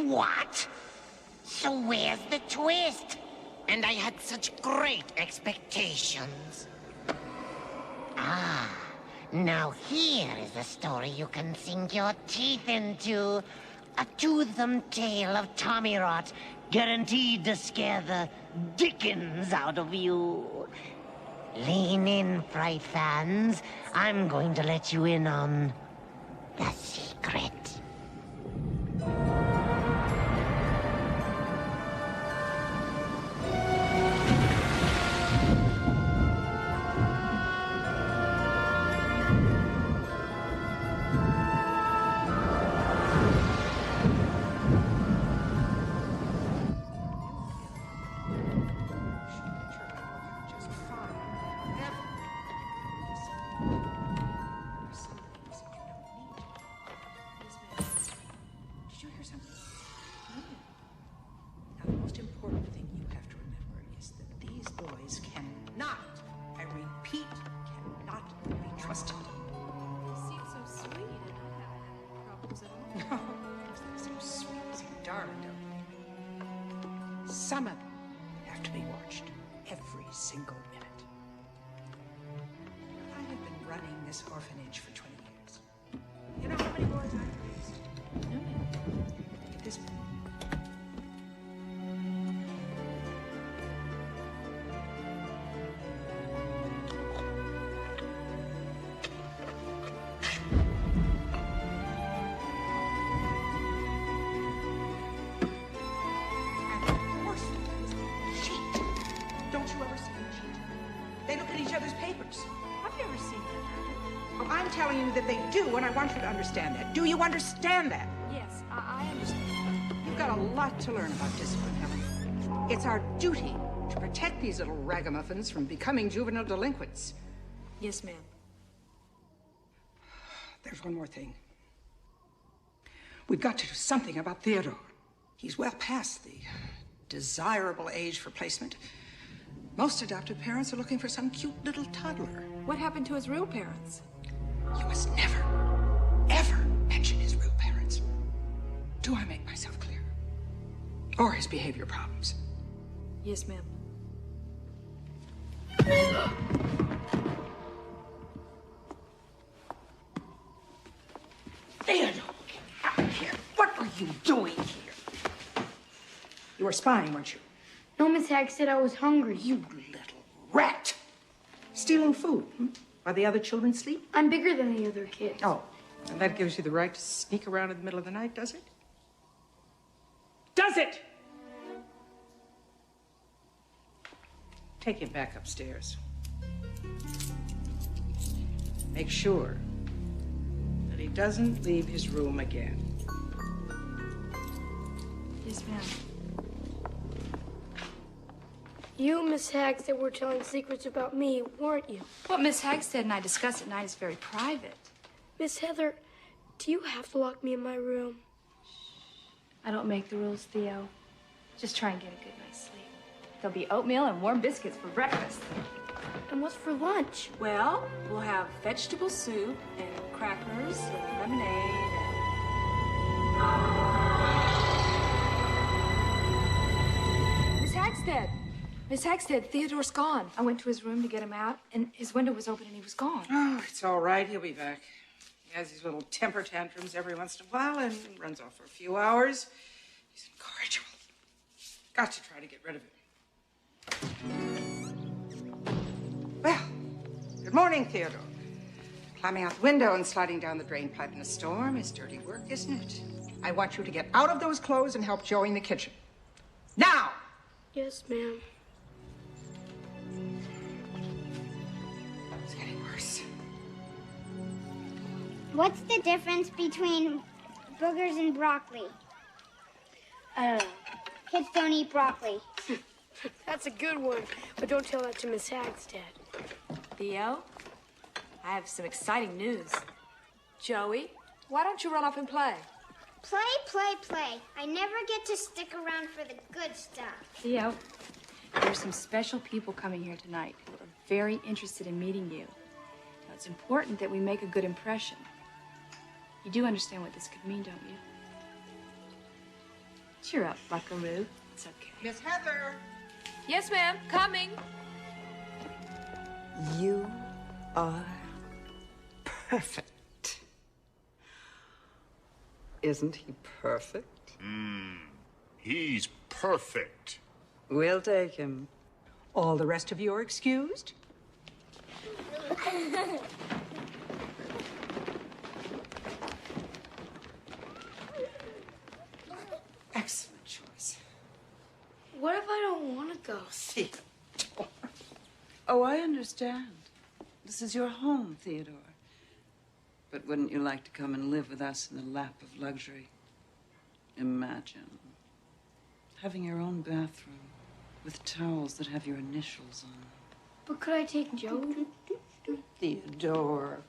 What? So where's the twist? And I had such great expectations. Ah, now here is a story you can sink your teeth into. A toothsome tale of Tommy Rot, guaranteed to scare the dickens out of you. Lean in, Fright fans. I'm going to let you in on the secret. Some of them have to be watched every single minute. I have been running this orphanage for 20 years. You know how many boys I've raised? No, ma'am. Look at this one. That they do, and I want you to understand that. Do you understand that? Yes, I understand. You've got a lot to learn about discipline, haven't you? It's our duty to protect these little ragamuffins from becoming juvenile delinquents. Yes, ma'am. There's one more thing. We've got to do something about Theodore. He's well past the desirable age for placement. Most adoptive parents are looking for some cute little toddler. What happened to his real parents? You must never, ever mention his real parents. Do I make myself clear? Or his behavior problems? Yes, ma'am. Theodore, get out here. What were you doing here? You were spying, weren't you? No, Miss Hag said I was hungry. You little rat. Stealing food, while the other children sleep? I'm bigger than the other kids. Oh, and that gives you the right to sneak around in the middle of the night, does it? Does it? Take him back upstairs. Make sure that he doesn't leave his room again. Yes, ma'am. You, Miss Hagstead, were telling secrets about me, weren't you? What Miss Hagstead and I discuss at night is very private. Miss Heather, do you have to lock me in my room? I don't make the rules, Theo. Just try and get a good night's sleep. There'll be oatmeal and warm biscuits for breakfast. And what's for lunch? Well, we'll have vegetable soup and crackers and lemonade and... Miss Hagstead! Miss Hagstead, Theodore's gone. I went to his room to get him out, and his window was open and he was gone. Oh, it's all right. He'll be back. He has these little temper tantrums every once in a while and runs off for a few hours. He's incorrigible. Got to try to get rid of him. Well, good morning, Theodore. Climbing out the window and sliding down the drain pipe in a storm is dirty work, isn't it? I want you to get out of those clothes and help Joey in the kitchen. Now! Yes, ma'am. It's getting worse. What's the difference between boogers and broccoli? I don't know. Kids don't eat broccoli. That's a good one, but don't tell that to Miss Hagstead. Theo, I have some exciting news. Joey, why don't you run off and play? Play, play, play. I never get to stick around for the good stuff. Theo, there's some special people coming here tonight who are very interested in meeting you. Now, it's important that we make a good impression. You do understand what this could mean, don't you? Cheer up, buckaroo. It's okay. Miss Heather. Yes, ma'am. Coming. You are perfect. Isn't he perfect? He's perfect. We'll take him. All the rest of you are excused. Excellent choice. What if I don't want to go? Theodore. Oh, I understand. This is your home, Theodore. But wouldn't you like to come and live with us in the lap of luxury? Imagine having your own bathroom with towels that have your initials on them. But could I take Joe? Theodore.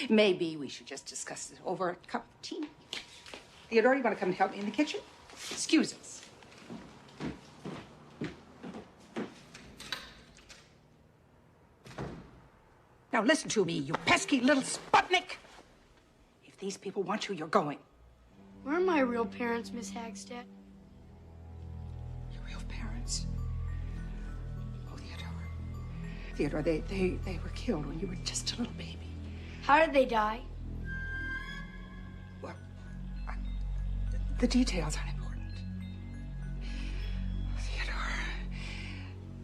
Maybe we should just discuss this over a cup of tea. Theodore, you want to come and help me in the kitchen? Excuse us. Now listen to me, you pesky little Sputnik. If these people want you, you're going. Where are my real parents, Miss Hagstead? Your real parents? Oh, Theodore. Theodore, they were killed when you were just a little baby. How did they die? Well, the details aren't important. Theodore,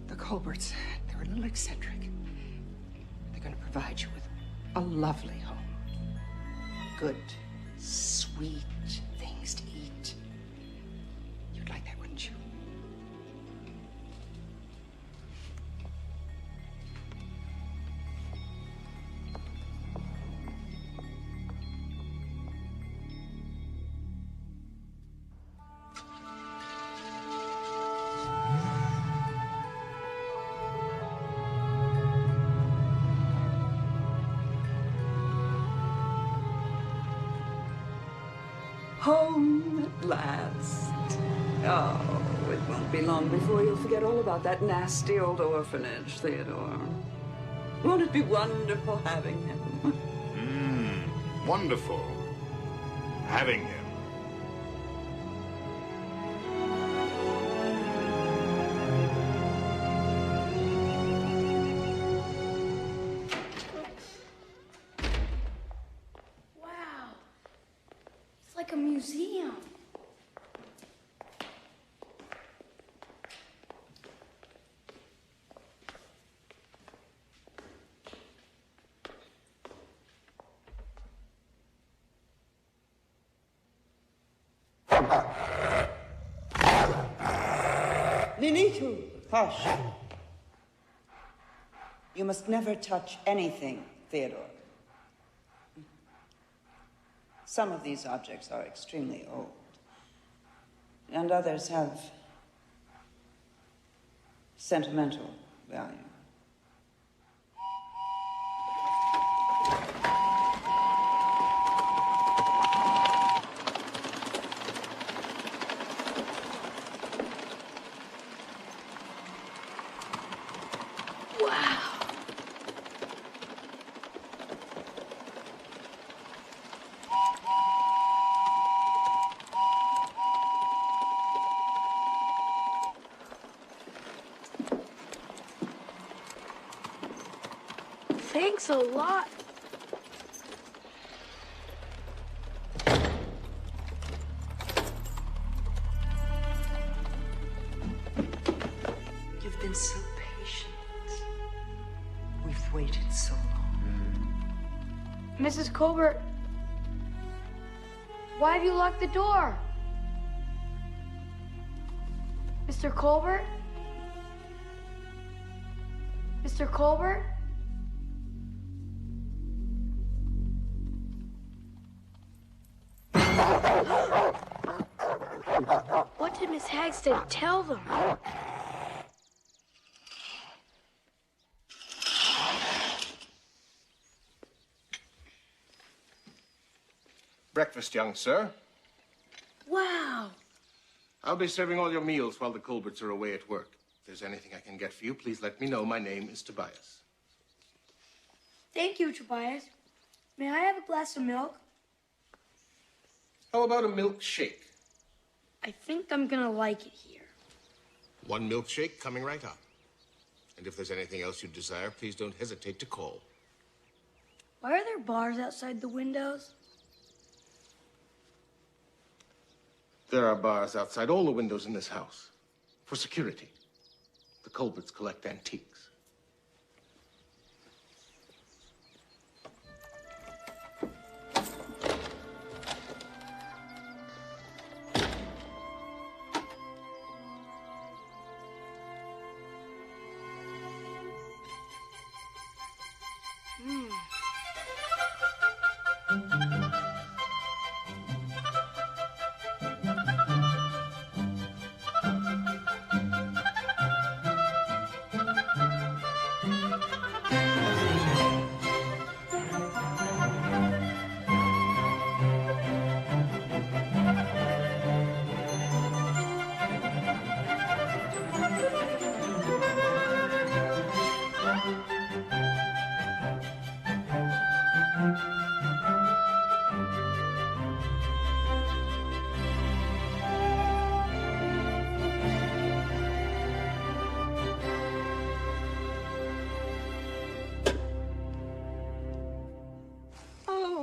the Colberts, they're a little eccentric. They're going to provide you with a lovely home. Good, sweet things to eat. You'd like that, wouldn't you? Home at last. Oh, it won't be long before you'll forget all about that nasty old orphanage, Theodore. Won't it be wonderful having him? Wonderful. Having him. Wow. It's like a museum. Lilitu, hush. You must never touch anything, Theodore. Some of these objects are extremely old, and others have sentimental value. Wow. Thanks a lot. You've been so patient. We've waited so long. Mrs. Colbert, why have you locked the door? Mr. Colbert? Mr. Colbert? What did Miss Hagstead tell them? Breakfast, young sir. Wow. I'll be serving all your meals while the Colberts are away at work. If there's anything I can get for you, please let me know. My name is Tobias. Thank you, Tobias. May I have a glass of milk? How about a milkshake? I think I'm gonna like it here. One milkshake coming right up. And if there's anything else you desire, please don't hesitate to call. Why are there bars outside the windows? There are bars outside all the windows in this house. For security. The Colberts collect antiques.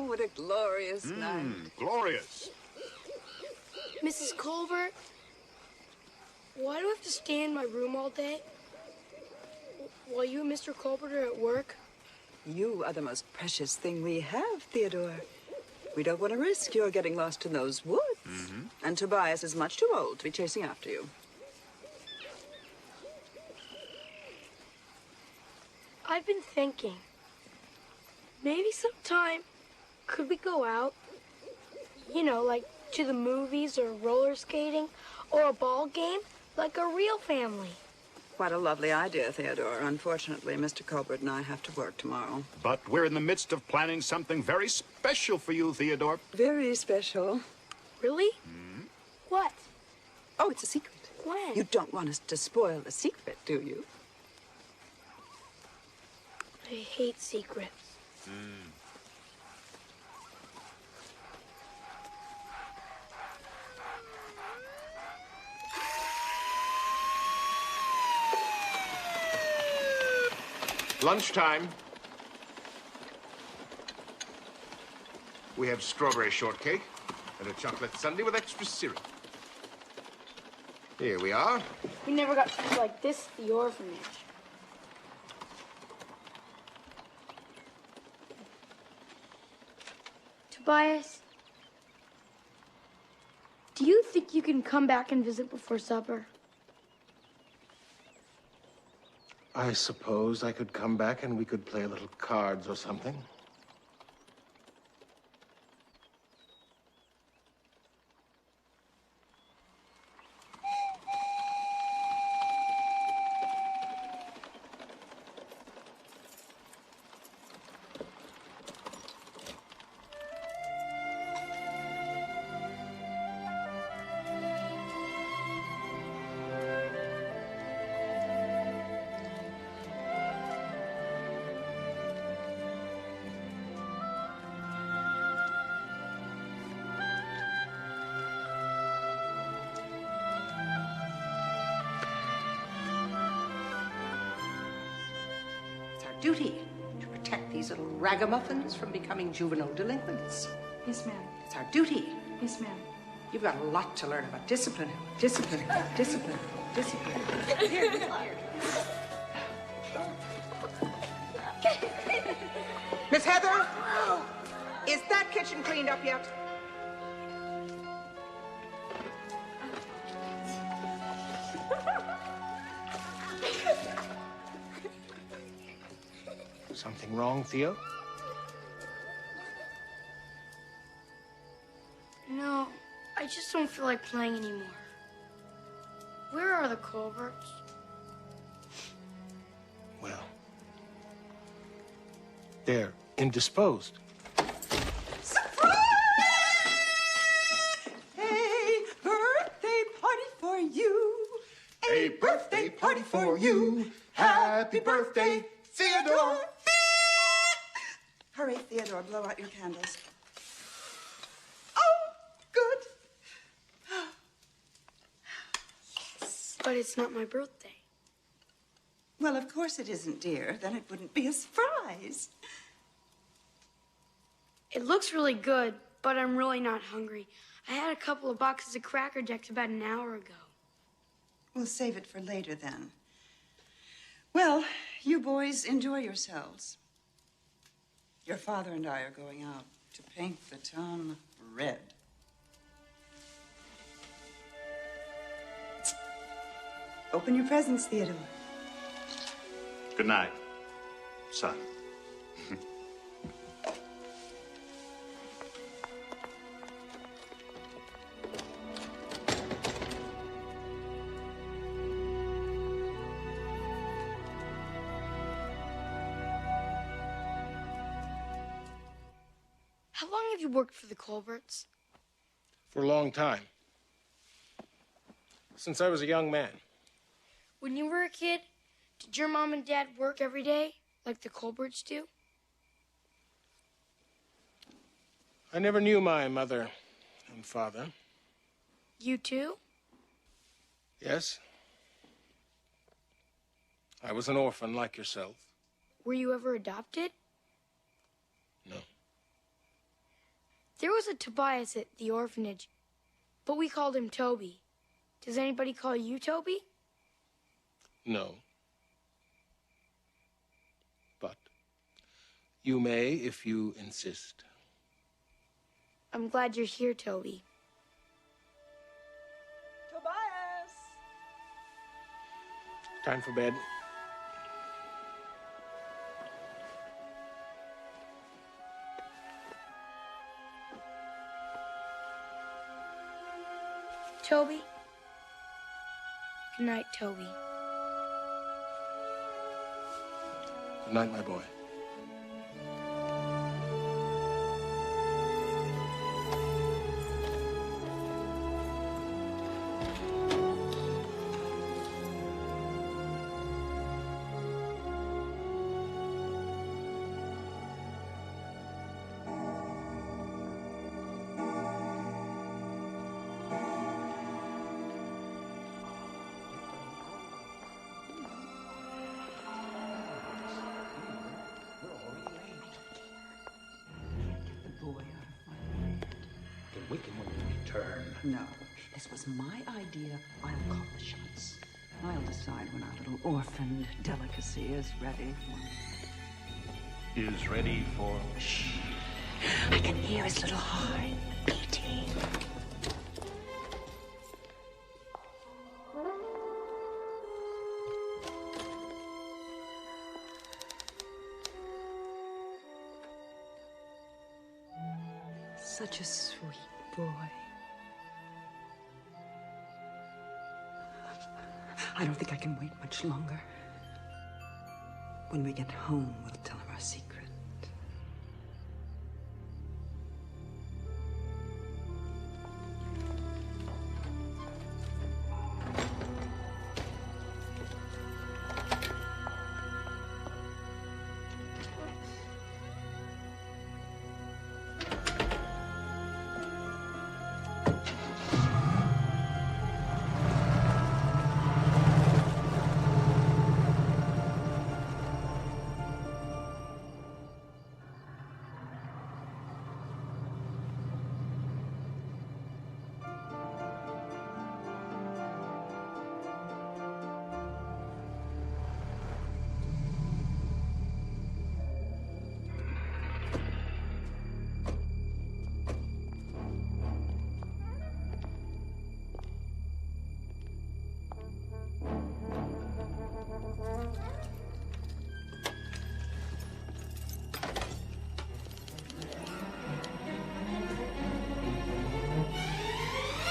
What a glorious night. Glorious. Mrs. Colbert, why do I have to stay in my room all day? While you and Mr. Colbert are at work? You are the most precious thing we have, Theodore. We don't want to risk your getting lost in those woods. And Tobias is much too old to be chasing after you. I've been thinking, maybe sometime, could we go out? You know, like to the movies or roller skating or a ball game, like a real family. What a lovely idea, Theodore. Unfortunately, Mr. Colbert and I have to work tomorrow. But we're in the midst of planning something very special for you, Theodore. Very special. Really? What? Oh, it's a secret. When? You don't want us to spoil the secret, do you? I hate secrets. Lunchtime. We have strawberry shortcake and a chocolate sundae with extra syrup. Here we are. We never got food like this at the orphanage. Tobias, do you think you can come back and visit before supper? I suppose I could come back and we could play a little cards or something. Duty to protect these little ragamuffins from becoming juvenile delinquents. Yes, ma'am. It's our duty. Yes, ma'am. You've got a lot to learn about discipline. Discipline. Discipline. Discipline. Here. Miss Heather, is that kitchen cleaned up yet? Something wrong, Theo? No, I just don't feel like playing anymore. Where are the Colberts? Well, they're indisposed. Surprise! A birthday party for you. A birthday party for you. Happy birthday, Theodore! Hurry, Theodore, blow out your candles. Oh, good. But it's not my birthday. Well, of course it isn't, dear. Then it wouldn't be a surprise. It looks really good, but I'm really not hungry. I had a couple of boxes of Cracker Jacks about an hour ago. We'll save it for later, then. Well, you boys enjoy yourselves. Your father and I are going out to paint the town red. Open your presents, Theodore. Good night, son. How long have you worked for the Colberts? For a long time. Since I was a young man. When you were a kid, did your mom and dad work every day, like the Colberts do? I never knew my mother and father. You too? Yes. I was an orphan like yourself. Were you ever adopted? No. There was a Tobias at the orphanage, but we called him Toby. Does anybody call you Toby? No. But you may if you insist. I'm glad you're here, Toby. Tobias! Time for bed. Toby? Good night, Toby. Good night, my boy. Wake him when you return. No, this was my idea. I'll call the shots. I'll decide when our little orphaned delicacy is ready for... Is ready for... Shh. I can hear his little heart beating. Such a sweet boy. I don't think I can wait much longer. When we get home, we'll tell him our secret.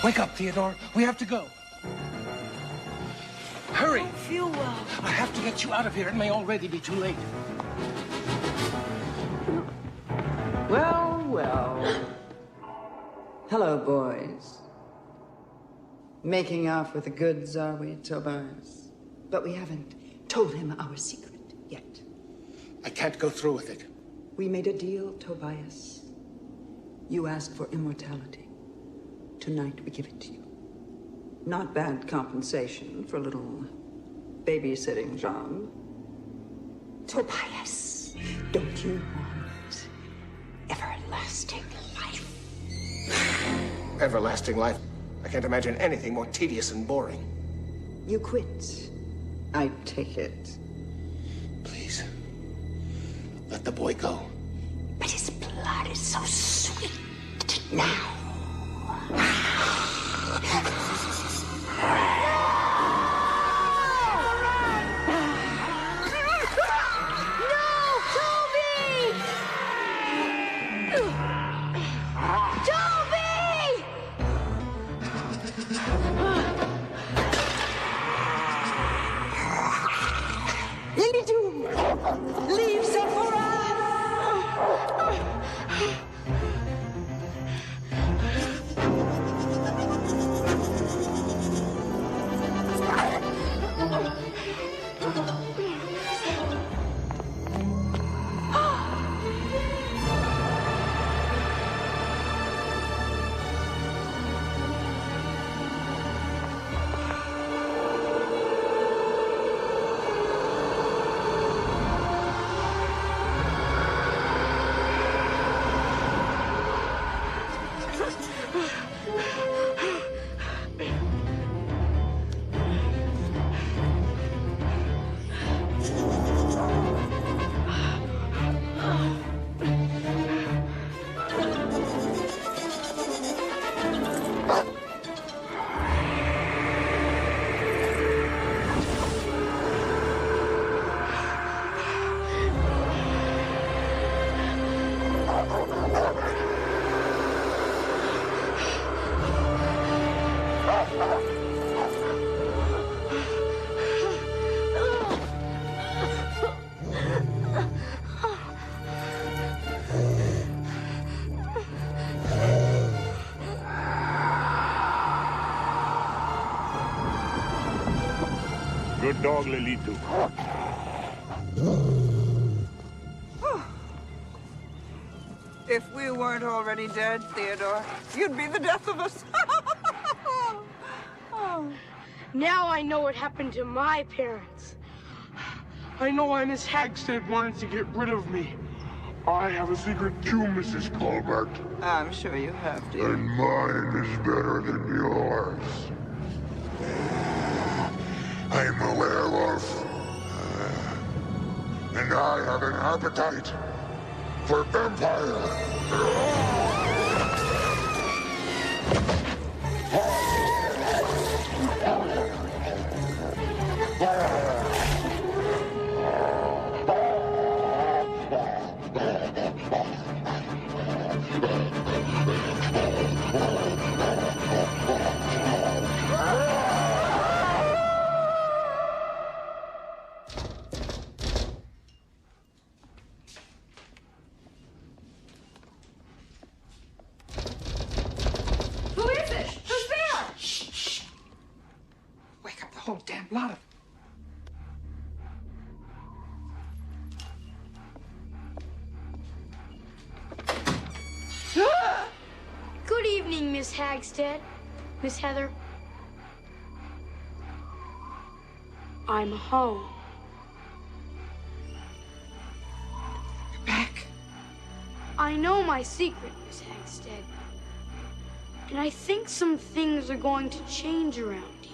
Wake up, Theodore. We have to go. Hurry. I don't feel well. I have to get you out of here. It may already be too late. Well, well. Hello, boys. Making off with the goods, are we, Tobias? But we haven't told him our secret yet. I can't go through with it. We made a deal, Tobias. You asked for immortality. Tonight, we give it to you. Not bad compensation for a little babysitting job. Tobias, don't you want everlasting life? Everlasting life? I can't imagine anything more tedious and boring. You quit, I take it. Please, let the boy go. But his blood is so sweet now. Leave Sephora! Good dog, Lelito. If we weren't already dead, Theodore, you'd be the death of us. Now I know what happened to my parents. I know why Miss Hagstead wanted to get rid of me. I have a secret too, Mrs. Colbert. I'm sure you have, dear. And mine is better than yours. I'm a werewolf. And I have an appetite for vampire. Who is it? Who's there? Shh. Wake up the whole damn lot of them. Good evening, Miss Hagstead. Miss Heather. I'm home. You're back. I know my secret, Miss Hagstead. And I think some things are going to change around here.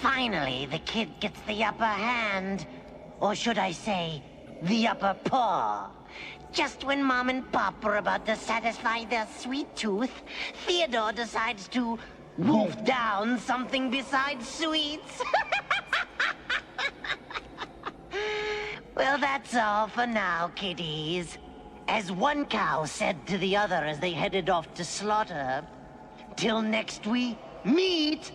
Finally, the kid gets the upper hand. Or should I say, the upper paw. Just when Mom and Pop were about to satisfy their sweet tooth, Theodore decides to wolf down something besides sweets. Well, that's all for now, kiddies. As one cow said to the other as they headed off to slaughter, till next we meet.